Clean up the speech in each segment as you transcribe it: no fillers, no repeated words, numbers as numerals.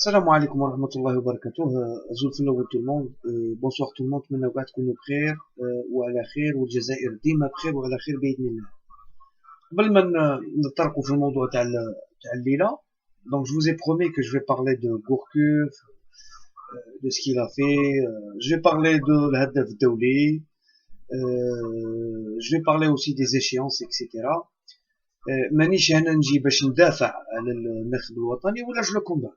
Salam alaikum wa rahmatullahi wa barakatuh. Azul fil tout le monde. Bonsoir tout le monde. نتمنى كاع تكونوا بخير وعلى خير والجزائر ديما بخير وعلى خير بإذن الله. قبل ما نطرقوا في الموضوع تاع الليلة. Donc je vous ai promis que je vais parler de Gourcuff, de ce qu'il a fait. Je vais parler de l'Hadaf Daouli. Je vais parler aussi des échéances, etc. مانيش هنا نجي باش ندافع على النخب الوطني ولا je le combat.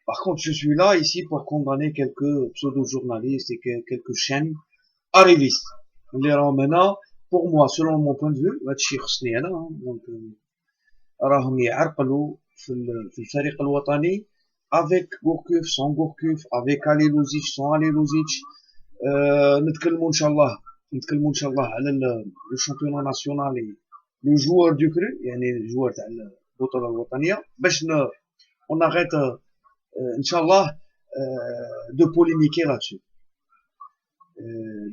Par contre, je suis là ici pour condamner quelques pseudo-journalistes et quelques chaînes arrivistes. Les ramena, pour moi, selon mon point de vue, donc, راهم يعرقلوا في الفريق الوطني avec Gourcuff, sans Gourcuff, avec Ali Louzic, sans Ali Louzic. نتكلموا ان شاء الله على le championnat national et le joueur du cru, يعني الجوار تاع البطولة الوطنية باش on arrête Inch'Allah de polémiquer là-dessus.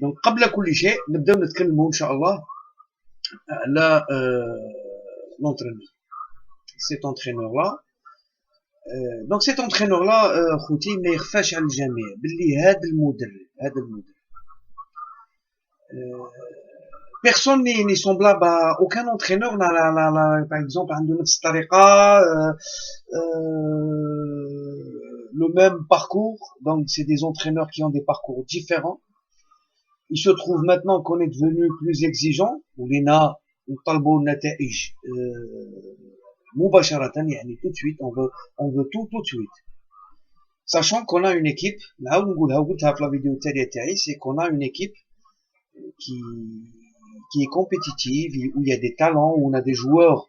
Donc قبل كل شيء نبداو نتكلموا إن شاء الله على l'entraîneur. Cet entraîneur-là. Donc cet entraîneur-là خوتي ما يخفاش على الجميع باللي هذا المدرب personne n'est semblable à aucun entraîneur par exemple عنده نفس الطريقة le même parcours, donc c'est des entraîneurs qui ont des parcours différents. Il se trouve maintenant qu'on est devenu plus exigeant, ولينا نطلبوا النتائج مباشرة, يعني tout de suite, on veut tout de suite. Sachant qu'on a une équipe, نعاود نقولها وقلتها في la vidéo التالية تاعي, c'est qu'on a une équipe qui est compétitive, où il y a des talents, où on a des joueurs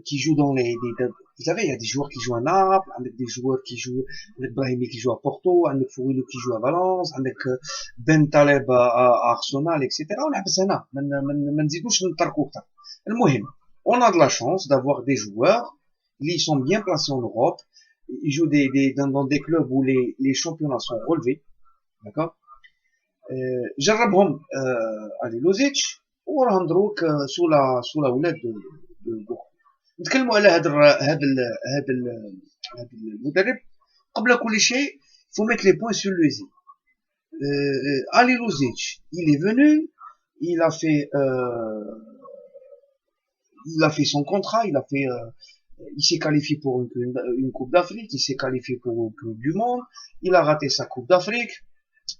qui jouent dans vous savez, il y a des joueurs qui jouent à Naples, avec des joueurs qui jouent, avec Brahimi qui joue à Porto, avec Fourilou qui joue à Valence, avec Ben Taleb à Arsenal, etc. On a besoin on a de la chance d'avoir des joueurs, ils sont bien placés en Europe, ils jouent dans des clubs où les championnats sont relevés, d'accord? جربهم علي لوزيتش وراهم دروك سو لا ولاد دو نتكلموا على هذا المدرب. قبل كل شيء faut mettre les points sur les i. Ali Louzic, il est venu, il a fait son contrat, il s'est qualifié pour une Coupe d'Afrique, il s'est qualifié pour une Coupe du Monde, il a raté sa Coupe d'Afrique,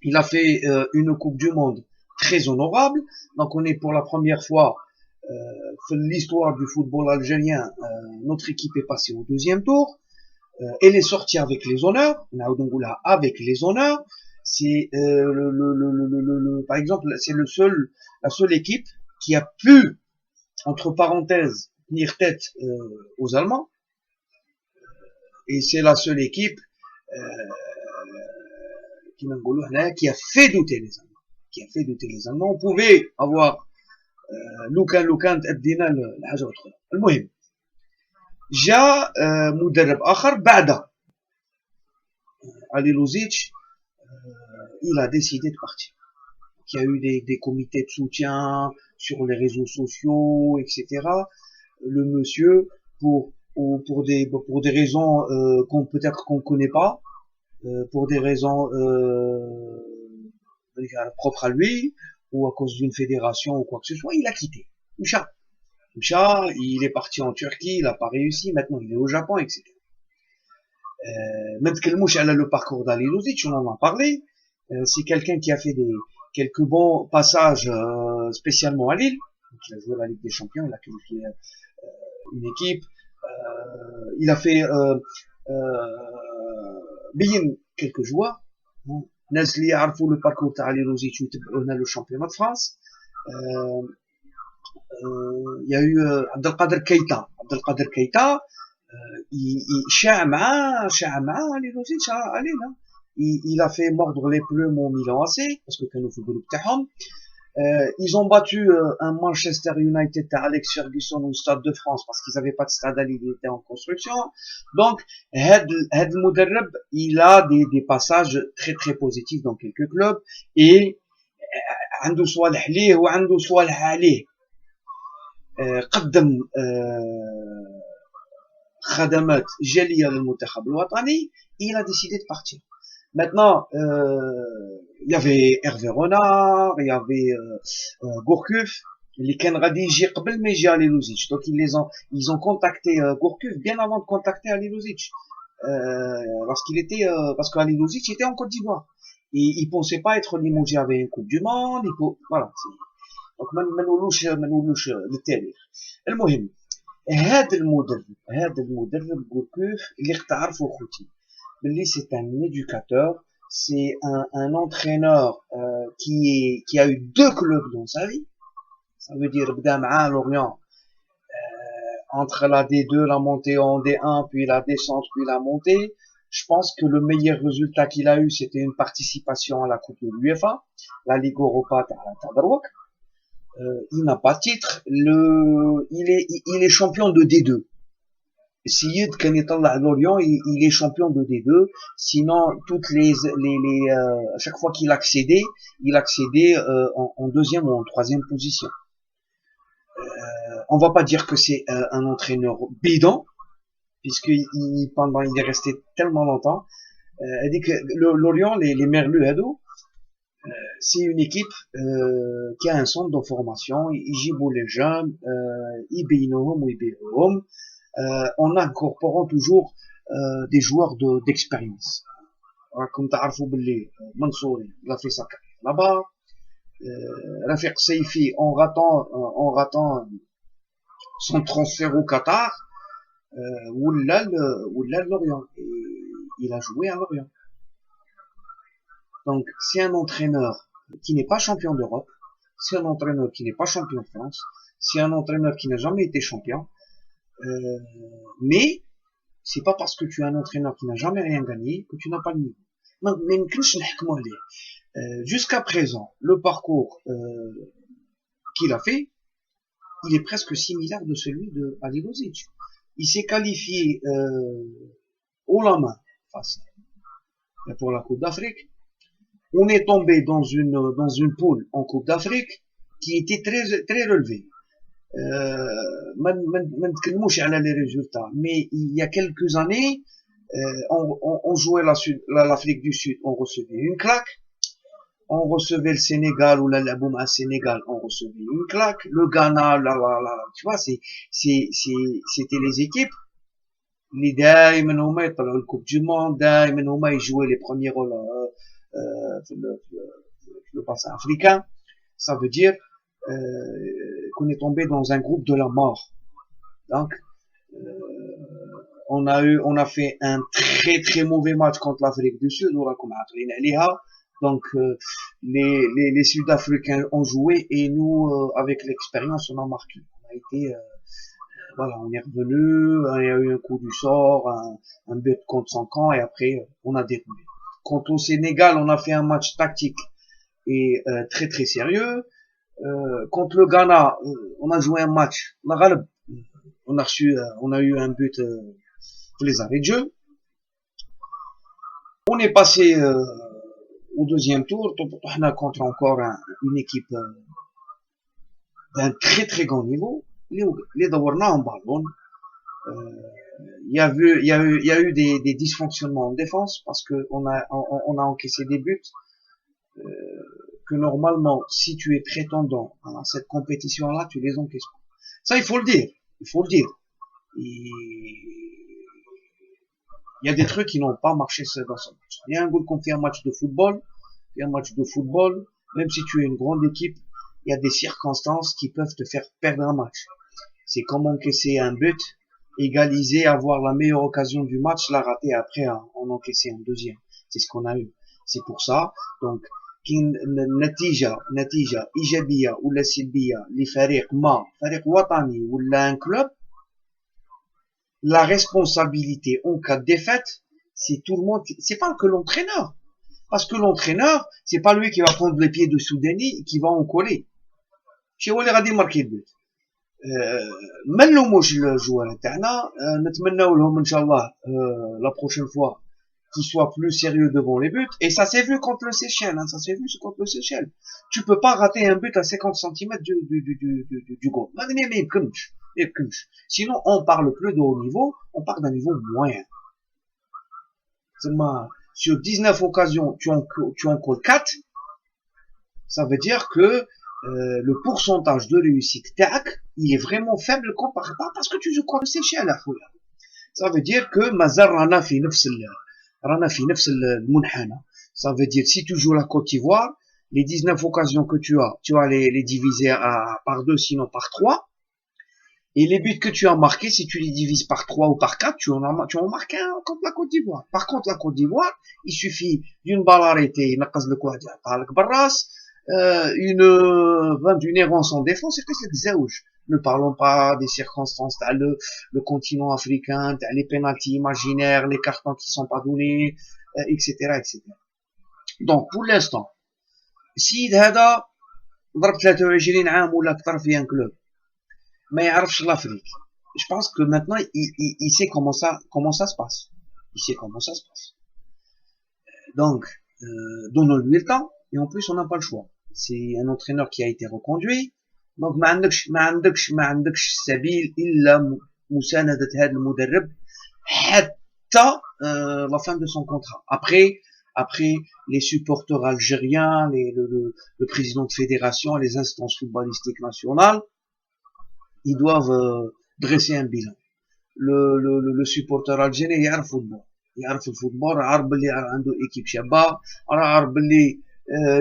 il a fait une Coupe du Monde très honorable, donc on est pour la première fois l'histoire du football algérien, notre équipe est passée au deuxième tour, elle est sortie avec les honneurs, avec les honneurs, c'est par exemple, c'est la seule équipe qui a pu, entre parenthèses, tenir tête aux Allemands, et c'est la seule équipe qui a fait douter les Allemands, on pouvait avoir لو كان تأدينا لحاجة أخرى. المهم جاء مدرب آخر بعد علي لوزيتش, il a décidé de partir. Il y a eu des comités de soutien sur les réseaux sociaux, etc. Le monsieur, pour des raisons peut-être qu'on connaît pas, pour des raisons propres à lui, ou à cause d'une fédération ou quoi que ce soit, il a quitté. Moucha, il est parti en Turquie, il n'a pas réussi, maintenant il est au Japon, etc. Même que le parcours d'Ali Louzic, on en a parlé, c'est quelqu'un qui a fait quelques bons passages, spécialement à Lille. Donc, il a joué à la Ligue des Champions, il a qualifié une équipe, il a fait bien quelques joueurs, الناس اللي يعرفوا لو باركور تاع علي لوزيتش ويتبعونا لو شامبيون دو فرانس. يا يو عبد القادر كيتا شاع مع علي لوزيتش علينا. il a fait mordre les plumes au Milan AC parce que كانوا في الجروب تاعهم. Ils ont battu un Manchester United à Alex Ferguson au Stade de France parce qu'ils n'avaient pas de stade à Lille, il était en construction. Donc, Had Mouderreb, il a des passages très très positifs dans quelques clubs et عنده صوالح ليه وعنده صوالح عليه. قدم خدمات جلية للمنتخب الوطني. Il a décidé de partir. Maintenant, il y avait Hervé Renard, il y avait Gourcuff, les كان غادي يجي قبل ما يجي Halilovic. Donc ils ont contacté Gourcuff bien avant de contacter Halilovic. Lorsqu'il était parce que Halilovic était en Côte d'Ivoire. Et il pensait pas être limogé avec une Coupe du Monde, voilà. Donc ما نقولوش للتاريخ. المهم هذا المدرب Gourcuff اللي تعرفوا خوتي باللي c'est un éducateur, c'est un entraîneur qui a eu 2 clubs dans sa vie. Ça veut dire بدا مع Lorient entre la D2, la montée en D1, puis la descente, puis la montée. Je pense que le meilleur résultat qu'il a eu, c'était une participation à la Coupe de l'UEFA, la Ligue Europa Tadrouak. Il n'a pas de titre. Il est champion de D2. Siyid, quand il est à Lorient, il est champion de D2. Sinon, à chaque fois qu'il accédait, en deuxième ou en troisième position. On va pas dire que c'est un entraîneur bidon, puisque il est resté tellement longtemps. Elle dit que Lorient, les Merlus Hado, c'est une équipe qui a un centre de formation. Ils gibent les jeunes, ils bénouhom ou ils bénouhom, en incorporant toujours des joueurs d'expérience. Comme تعرفوا باللي Mansouri, il a fait sa carrière là-bas. Rafiq Seifi, en ratant son transfert au Qatar, Oulal Lorient. Et il a joué à Lorient. Donc, c'est un entraîneur qui n'est pas champion d'Europe, c'est un entraîneur qui n'est pas champion de France, c'est un entraîneur qui n'a jamais été champion, mais c'est pas parce que tu es un entraîneur qui n'a jamais rien gagné que tu n'as pas le niveau. Jusqu'à présent, le parcours qu'il a fait, il est presque similaire de celui de Halilovic. Il s'est qualifié haut la main face pour la Coupe d'Afrique. On est tombé dans une poule en Coupe d'Afrique qui était très relevée. ما نتكلموش على les résultats, mais il y a quelques années, on jouait l'Afrique du Sud, on recevait une claque. On recevait le Sénégal ou la Bouma Sénégal, on recevait une claque. Le Ghana, tu vois, c'était les équipes. Les دايما هما يطلعوا الكوب du monde, دايما هما يجouaient les premiers rôles le bassin africain. Ça veut dire qu'on est tombé dans un groupe de la mort. Donc, on a fait un très mauvais match contre l'Afrique du Sud. Donc, les Sud-Africains ont joué et nous, avec l'expérience, on a marqué. On a été, voilà, on est revenu, il y a eu un coup du sort, un but contre son camp et après, on a déroulé. Quant au Sénégal, on a fait un match tactique et très sérieux. Contre le Ghana, on a joué un match, on a eu un but pour les arrêts de jeu. On est passé au deuxième tour, on a contre encore une équipe d'un très grand niveau. Les Dawarna en ballon. Il y a eu des dysfonctionnements en défense parce que on a encaissé des buts que normalement, si tu es prétendant à cette compétition-là, tu les encaisses pas. Ça, il faut le dire. Il y a des trucs qui n'ont pas marché dans ce match. Il y a un goal qu'on fait un match de football. Même si tu es une grande équipe, il y a des circonstances qui peuvent te faire perdre un match. C'est comme encaisser un but, égaliser, avoir la meilleure occasion du match, la rater après en encaisser un deuxième. C'est ce qu'on a eu. C'est pour ça. Donc, نتيجة إيجابية ولا سلبية لفريق فريق وطني ولا un club, la responsabilité en cas de défaite, c'est tout le monde, c'est pas que l'entraîneur. Parce que l'entraîneur, c'est pas lui qui va prendre les pieds de Soudani et qui va en coller. شي هو اللي غادي يماركي البيت. ما نلوموش الجوار تاعنا، نتمناو لهم ان شاء الله la prochaine fois qui soit plus sérieux devant les buts. Et ça s'est vu contre le Seychelles, hein, ça s'est vu contre le Seychelles. Tu peux pas rater un but à 50 centimètres du goal. Mais sinon, on parle plus de haut niveau, on parle d'un niveau moyen. Sur 19 occasions, tu en colles 4. Ça veut dire que le pourcentage de réussite tac, il est vraiment faible comparé pas parce que tu joues contre le Seychelles à fouille. Ça veut dire que mazar rana fi nafs al-munhana. Ça veut dire si tu joues la Côte d'Ivoire, les 19 occasions que tu vas les diviser par 2, sinon par 3. Et les buts que tu as marqués, si tu les divises par 3 ou par 4, tu en marques un contre la Côte d'Ivoire. Par contre, la Côte d'Ivoire, il suffit d'une balle arrêtée, une errance en défense, c'est que c'est zéouj. Ne parlons pas des circonstances, le continent africain, les pénaltys imaginaires, les cartons qui sont pas donnés, etc., etc. Donc, pour l'instant, si هذا ضرب 23 عام ولا اكثر في un club ما يعرفش l'Afrique. Je pense que maintenant il sait comment ça se passe. Il sait comment ça se passe. Donc donnons-lui le temps, et en plus on n'a pas le choix. C'est un entraîneur qui a été reconduit. Donc ما عندكش سبيل الا مساندة هذا المدرب حتى la fin de son contrat. Après, les supporters algériens, le président de fédération, les instances footballistiques nationales, ils doivent dresser un bilan. Le supporter algérien يعرف الفوتبول عارف بلي عنده équipe شابة عارف بلي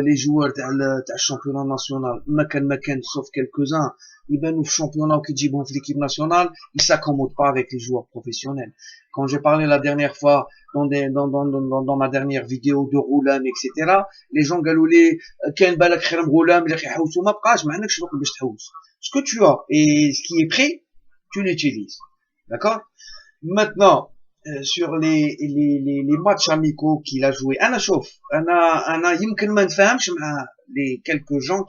les joueurs تاع الشامبيونات ناسيونال ما كان sauf quelques-uns يبانوا في الشامبيونات وكيجيبهم في l'équipe nationale, ils s'accommodent pas avec les joueurs professionnels. Quand j'ai parlé la dernière fois dans ma dernière vidéo de Roulam, etc., les gens قالوا لي كاين بالك خير مغولام اللي يحوسوا ما بقاش ما عندكش وقت باش تحوس. Ce que tu as et ce qui est prêt, tu l'utilises. D'accord? Maintenant, sur les matchs amicaux qu'il a joué, يمكن ما نفهمش مع les quelques gens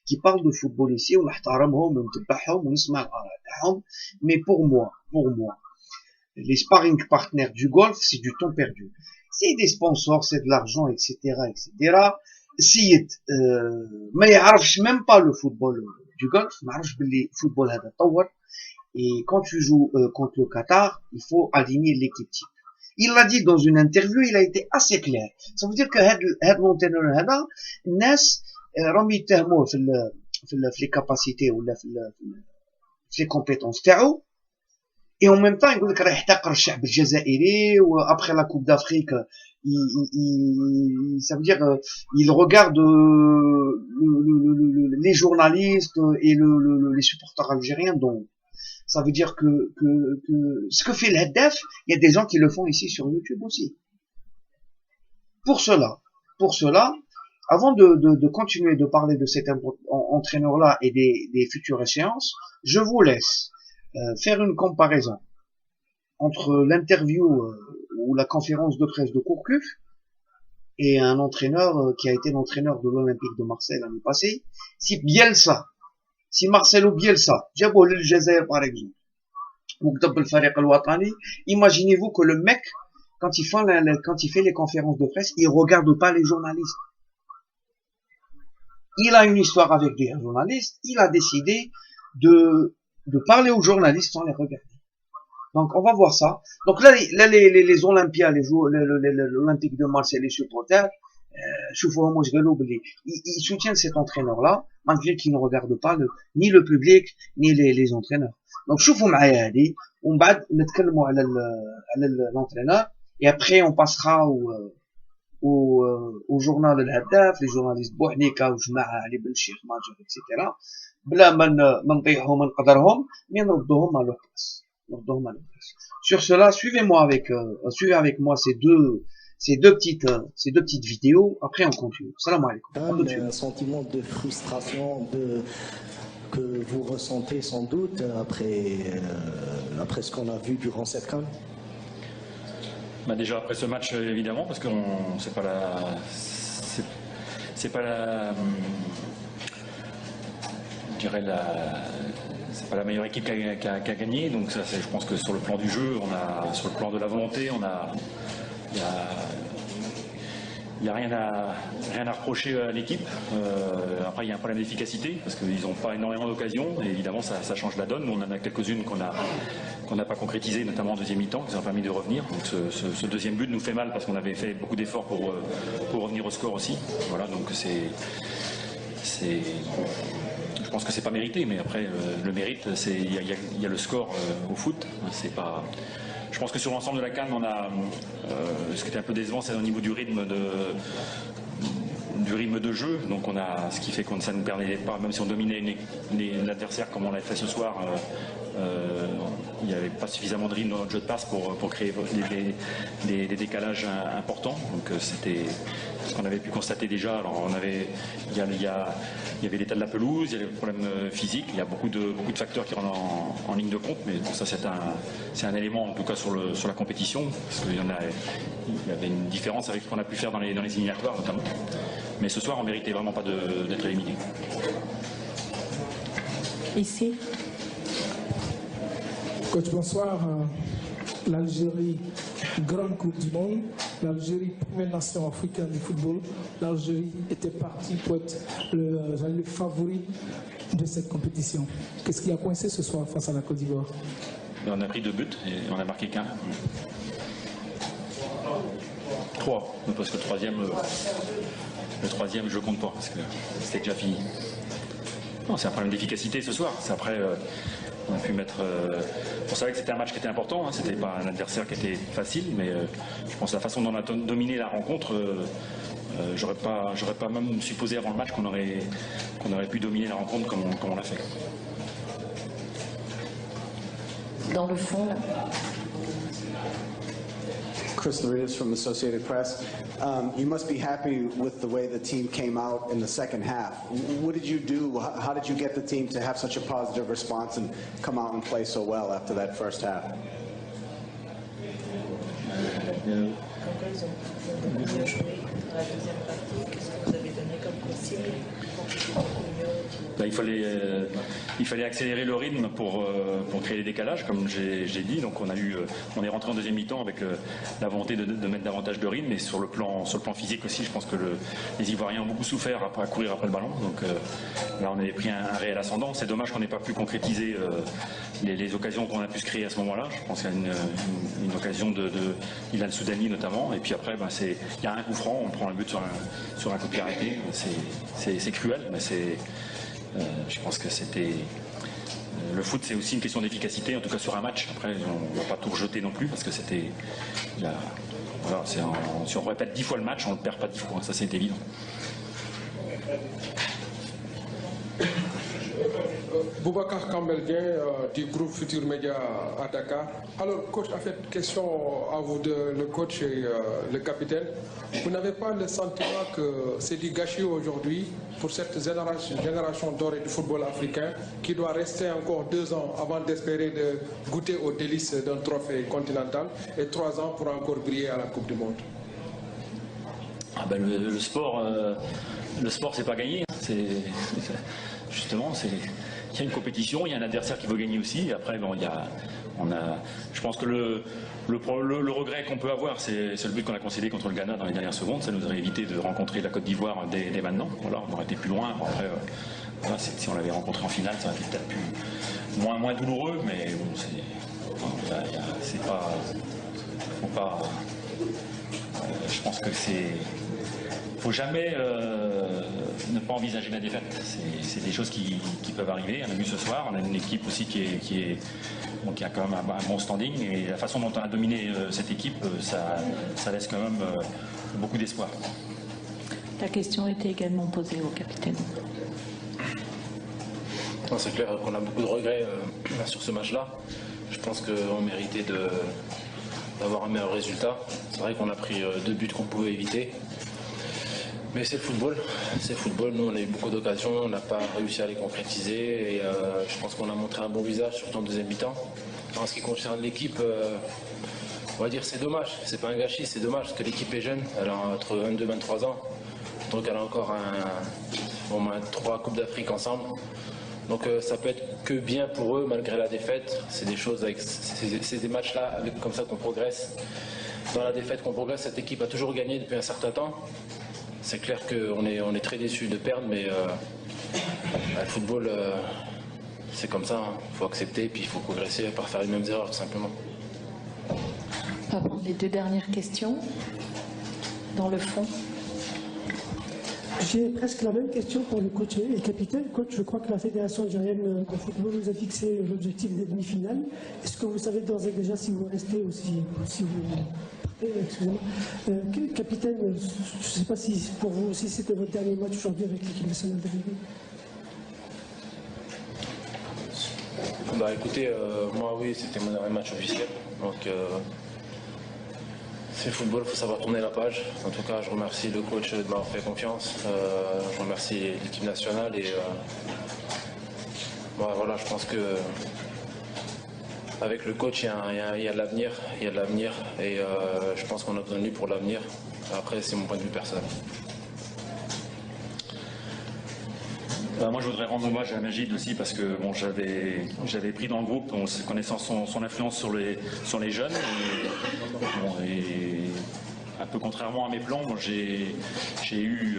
qui parlent de football ici, ونحترمهم ونتبعهم ونسمع الآراء تاعهم, mais pour moi, les sparring partners du golf, c'est du temps perdu. C'est des sponsors, c'est de l'argent, etc., etc. سيد ما يعرفش même pas le football du golf, ما عرفش باللي football هذا طور. Et quand tu joues contre le Qatar, il faut aligner l'équipe type. Il l'a dit dans une interview, il a été assez clair. Ça veut dire que هذا l'entraîneur هذا الناس راهم يتهموه في les capacités ولا في les compétences تاعو. Et en même temps, يقول لك راه يحتقر الشعب الجزائري, و après la Coupe d'Afrique, ça veut dire il regarde les journalistes et les supporters algériens. Donc ça veut dire que ce que fait l'Haddaf, il y a des gens qui le font ici sur YouTube aussi. Pour cela, avant de continuer de parler de cet entraîneur-là et des futures échéances, je vous laisse faire une comparaison entre l'interview ou la conférence de presse de Gourcuff et un entraîneur qui a été l'entraîneur de l'Olympique de Marseille l'année passée. Si Marcelo Bielsa جابوه للجزائر par exemple وكتب الفريق الوطني, imaginez-vous que le mec quand il fait les conférences de presse, il regarde pas les journalistes. Il a une histoire avec des journalistes, il a décidé de parler aux journalistes sans les regarder. Donc on va voir ça. Donc là les Olympiens, l'Olympique de Marseille, les supporters, ils soutiennent cet entraîneur-là, malgré qu'ils ne regardent pas ni le public, ni les entraîneurs. Donc شوفوا معايا هذه, ومن بعد نتكلموا على l'entraîneur, et après on passera au journal الهداف, les journalistes بوحنيكا وجماعة علي بن الشيخ ماجر, etc. بلا ما نطيحهم ونقدرهم, mais نردوهم à leur place. Sur cela, suivez avec moi ces deux petites vidéos. Après, on continue. Salam alaikum. Un sentiment de frustration que vous ressentez sans doute après ce qu'on a vu durant cette CAN. Bah déjà après ce match, évidemment, parce que c'est pas la meilleure équipe qui a gagné, donc ça, je pense que sur le plan du jeu, sur le plan de la volonté, Il n'y a rien à reprocher à l'équipe. Après, il y a un problème d'efficacité parce qu'ils n'ont pas énormément d'occasions et évidemment, ça change la donne. On en a quelques-unes qu'on n'a pas concrétisées, notamment en deuxième mi-temps, qui nous ont permis de revenir. Donc, ce deuxième but nous fait mal parce qu'on avait fait beaucoup d'efforts pour revenir au score aussi. Voilà, donc je pense que c'est pas mérité, mais après, le mérite, il y a le score au foot. C'est pas. Je pense que sur l'ensemble de la CAN, on a ce qui était un peu décevant, c'est au niveau du rythme de jeu. Donc on a ce qui fait que ça ne nous permettait pas, même si on dominait l'adversaire comme on l'a fait ce soir, il n'y avait pas suffisamment de rythme dans notre jeu de passe pour créer des décalages importants. Donc c'était ce qu'on avait pu constater déjà. Alors il y avait l'état de la pelouse, il y avait le problème physique, il y a beaucoup de facteurs qui rentrent en ligne de compte, mais bon, ça c'est un élément en tout cas sur la compétition, parce qu'il y avait une différence avec ce qu'on a pu faire dans les éliminatoires notamment. Mais ce soir on méritait vraiment pas d'être éliminé. Ici. Coach, bonsoir. L'Algérie, grande Coupe du Monde. L'Algérie, première nation africaine du football. L'Algérie était partie pour être le favori de cette compétition. Qu'est-ce qui a coincé ce soir face à la Côte d'Ivoire? On a pris 2 buts et on a marqué qu'un. 3, parce que le troisième je ne compte pas, parce que c'était déjà fini. Non, c'est un problème d'efficacité ce soir. C'est après, on a pu mettre. On savait que c'était un match qui était important. Hein, c'était pas un adversaire qui était facile, mais je pense que la façon dont on a dominé la rencontre, j'aurais pas même supposé avant le match qu'on aurait pu dominer la rencontre comme on l'a fait. Dans le fond, là. Chris Laritas from Associated Press. You must be happy with the way the team came out in the second half. What did you do? How did you get the team to have such a positive response and come out and play so well after that first half? Il fallait accélérer le rythme pour créer les décalages, comme j'ai dit. Donc on est rentré en deuxième mi-temps avec la volonté de mettre davantage de rythme, et sur le plan physique aussi, je pense que les Ivoiriens ont beaucoup souffert à courir après le ballon. Donc là on avait pris un réel ascendant. C'est dommage qu'on n'ait pas pu concrétiser les occasions qu'on a pu se créer à ce moment-là. Je pense qu'il y a une occasion de Ilan Soudani notamment, et puis après il y a un coup franc, on prend le but sur un coup de pied arrêté. C'est cruel, mais je pense que c'était. Le foot, c'est aussi une question d'efficacité, en tout cas sur un match. Après, on ne va pas tout rejeter non plus, parce que c'était. Voilà, si on répète 10 fois le match, on ne le perd pas 10 fois, ça c'est évident. Boubacar Kambelguin du groupe Futur Média à Dakar. Alors, coach, en fait, question à vous, le coach et le capitaine. Vous n'avez pas le sentiment que c'est du gâchis aujourd'hui pour cette génération dorée du football africain qui doit rester encore 2 ans avant d'espérer de goûter aux délices d'un trophée continental et 3 ans pour encore briller à la Coupe du Monde? Le sport, c'est pas gagné. Justement, il y a une compétition, il y a un adversaire qui veut gagner aussi. Et après, je pense que le regret qu'on peut avoir, c'est le but qu'on a concédé contre le Ghana dans les dernières secondes. Ça nous aurait évité de rencontrer la Côte d'Ivoire dès maintenant. Voilà, on aurait été plus loin. Bon, après, si on l'avait rencontré en finale, ça aurait été peut-être moins douloureux, mais bon, c'est pas. Je pense que faut jamais ne pas envisager la défaite. C'est des choses qui peuvent arriver. On a vu ce soir, on a une équipe aussi qui a quand même un bon standing, et la façon dont on a dominé cette équipe, ça laisse quand même beaucoup d'espoir. La question était également posée au capitaine. C'est clair qu'on a beaucoup de regrets sur ce match-là. Je pense qu'on méritait d'avoir un meilleur résultat. C'est vrai qu'on a pris 2 buts qu'on pouvait éviter. Mais c'est le football. Nous, on a eu beaucoup d'occasions, on n'a pas réussi à les concrétiser. Et je pense qu'on a montré un bon visage, surtout en deuxième mi-temps. En ce qui concerne l'équipe, on va dire c'est dommage. C'est pas un gâchis, c'est dommage parce que l'équipe est jeune. Elle a entre 22 et 23 ans. Donc elle a encore au moins 3 Coupes d'Afrique ensemble. Donc ça peut être que bien pour eux malgré la défaite. C'est des choses c'est des matchs-là comme ça qu'on progresse. dans la défaite qu'on progresse. Cette équipe a toujours gagné depuis un certain temps. C'est clair qu'on est très déçus de perdre, mais le football, c'est comme ça. Il faut accepter, puis il faut progresser, pas faire les mêmes erreurs, tout simplement. On va prendre les deux dernières questions dans le fond. J'ai presque la même question pour le coach et capitaine. Coach, je crois que la Fédération algérienne de football vous a fixé l'objectif des demi-finales. Est-ce que vous savez d'ores et déjà si vous restez ou si vous... Excusez-moi. Capitaine, je ne sais pas si pour vous aussi c'était votre dernier match aujourd'hui avec l'équipe nationale d'Algérie. Bah écoutez, moi oui, c'était mon dernier match officiel. Donc c'est le football, il faut savoir tourner la page. En tout cas, je remercie le coach de m'avoir fait confiance. Je remercie l'équipe nationale et voilà, je pense que avec le coach, il y a de l'avenir. Il y a de l'avenir et je pense qu'on a besoin de lui pour l'avenir. Après, c'est mon point de vue personnel. Moi, je voudrais rendre hommage à Majid aussi parce que bon, j'avais pris dans le groupe, connaissant son influence sur les jeunes. Et un peu contrairement à mes plans, j'ai eu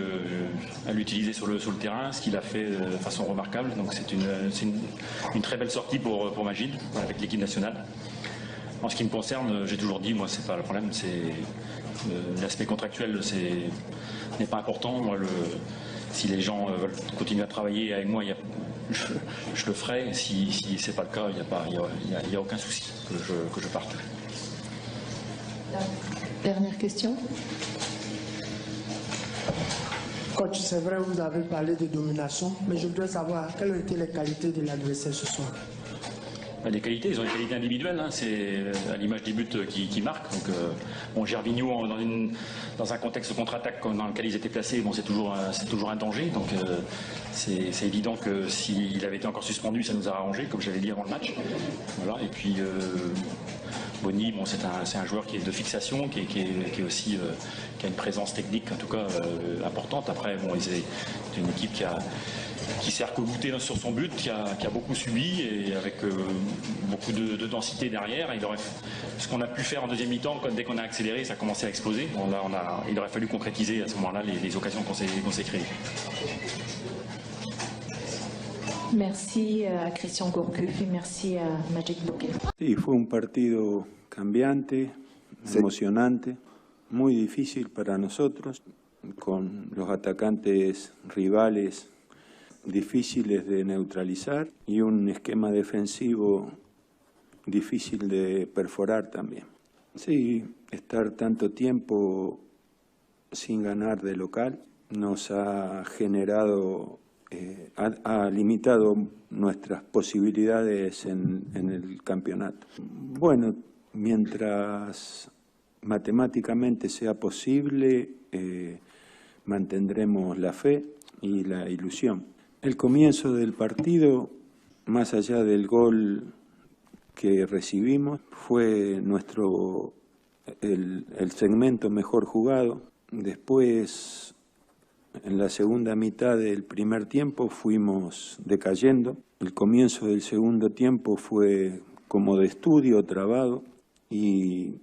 à l'utiliser sur le terrain, ce qu'il a fait de façon remarquable. Donc c'est une très belle sortie pour Majid avec l'équipe nationale. En ce qui me concerne, j'ai toujours dit, moi, c'est pas le problème, c'est l'aspect contractuel, n'est pas important. Moi, si les gens veulent continuer à travailler avec moi, je le ferai. Si c'est pas le cas, il n'y a aucun souci que je parte. Dernière question. Coach, c'est vrai, vous avez parlé de domination, mais je voudrais savoir quelles ont été les qualités de l'adversaire ce soir. Les qualités, ils ont des qualités individuelles, hein. C'est à l'image des buts qui marquent. Donc, Gervinho, dans un contexte de contre-attaque dans lequel ils étaient placés, bon, c'est toujours un danger. Donc c'est évident que s'il avait été encore suspendu, ça nous a arrangé, comme j'avais dit avant le match. Voilà. Et puis Boni, bon, c'est un joueur qui est de fixation, qui est aussi qui a une présence technique en tout cas importante. Après, bon, c'est une équipe qui s'est arc-boutée sur son but, qui a beaucoup subi et avec beaucoup de densité derrière. Ce qu'on a pu faire en deuxième mi-temps, dès qu'on a accéléré, ça a commencé à exploser. Bon, là, il aurait fallu concrétiser à ce moment-là les occasions qu'on s'est créées. Merci à Christian Gourcuff et merci à Majid Bouquet. Sí, fue un partido cambiante, emocionante, muy difícil para nosotros, con los atacantes rivales difíciles de neutralizar y un esquema defensivo difícil de perforar también. Sí, estar tanto tiempo sin ganar de local nos ha generado, ha limitado nuestras posibilidades en el campeonato. Bueno, mientras matemáticamente sea posible, mantendremos la fe y la ilusión. El comienzo del partido, más allá del gol que recibimos, fue el segmento mejor jugado. Después, en la segunda mitad del primer tiempo, fuimos decayendo. El comienzo del segundo tiempo fue como de estudio, trabado, y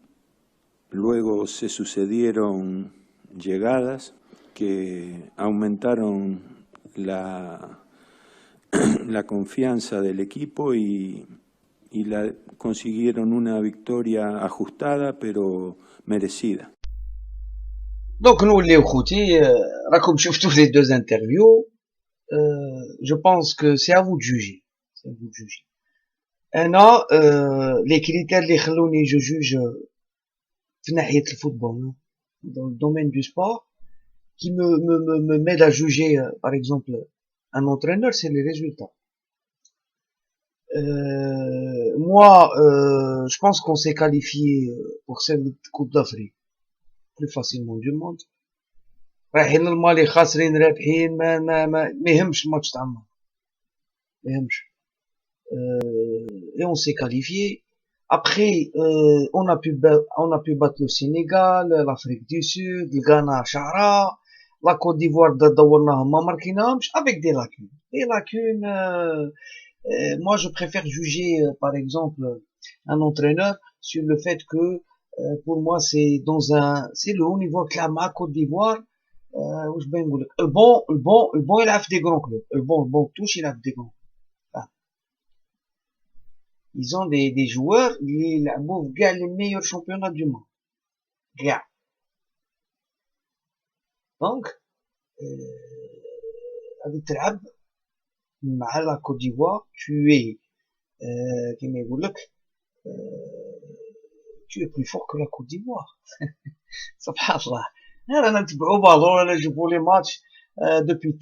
luego se sucedieron llegadas que aumentaron la confianza del equipo y consiguieron una victoria ajustada pero merecida. دونك نوليو خوتي راكم شفتوا في deux interviews. Je pense que c'est à vous de juger. انا les critères اللي خلوني je juge في ناحية الفوتبول dans le domaine du sport qui me m'aide à juger par exemple un entraîneur, c'est les résultats. Moi, je pense qu'on s'est qualifié pour cette Coupe d'Afrique plus facilement du monde. رايحين المالي خاسرين رابحين ما يهمش الماتش تاعنا ما يهمش. Et on s'est qualifié. Après, on a pu battre le Sénégal, l'Afrique du Sud, le Ghana, Chara, la Côte d'Ivoire, دورناهم ما ماركيناهمش avec des lacunes. Des lacunes. Moi, je préfère juger, par exemple, un entraîneur sur le fait que pour moi c'est le haut niveau que la Côte d'Ivoire. واش باغي نقول لك البون يلعب في دي غران كلوب البون توش يلعب في دي غران. ils ont des joueurs اللي يلعبوا في كاع les meilleurs championnats du monde كاع. دونك غادي تلعب مع لا كوت ديفوار tu es كيما يقول لك tu es plus fort que la Côte d'Ivoire. سبحان الله. رانا نتبعو بالون رانا نشوفو لي ماتش depuis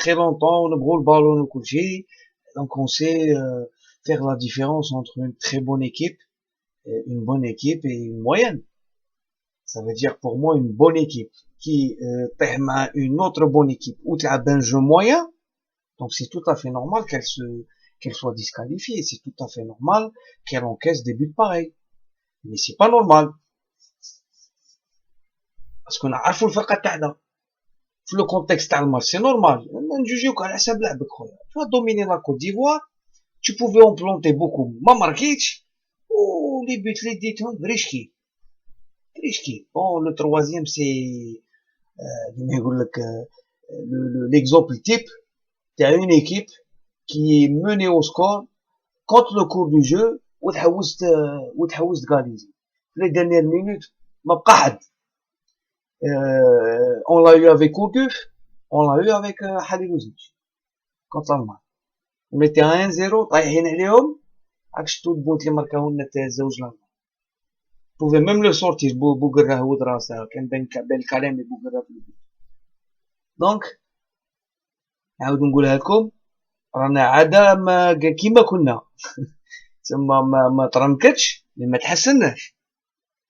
très longtemps ونبغو البالون وكلشي. donc on sait faire la différence entre une très bonne équipe et une moyenne. Ça veut dire pour moi une bonne équipe qui طيح مع une autre bonne équipe ou تلعب un jeu moyen. donc c'est tout à fait normal qu'elle soit disqualifiée. C'est tout à fait normal qu'elle encaisse des buts pareils. mais c'est pas normal باسكو نعرفو الفرقه تاعنا في لو كونتكست تاع الماتش. سي نورمال نجوجيوك على حساب لعبك خويا. تو دوميني لا كوت ديفوار tu pouvais en planter beaucoup ما ماركيتش و لي بوت لي ديتهم بريشكي. bon le troisième c'est كيما يقول لك l'exemple type تاع une équipe qui est menée au score contre le cours du jeu وتحوز تغاليزي في les dernières minutes ما بقى حد. on l'a eu avec Gourcuff, on l'a eu avec Halilhodzic contre l'Allemagne. on était à 1-0 طايحين عليهم راك شفتو البونت اللي ماركاو لنا تاع الزوج الألمان. pouvait même le sortir بوقرة هود راسه كان بين الكلام بوقرة في البيت. دونك نعاود نقولها لكم رانا عادة كيما كنا تما ما ترنكتش ما تحسناش.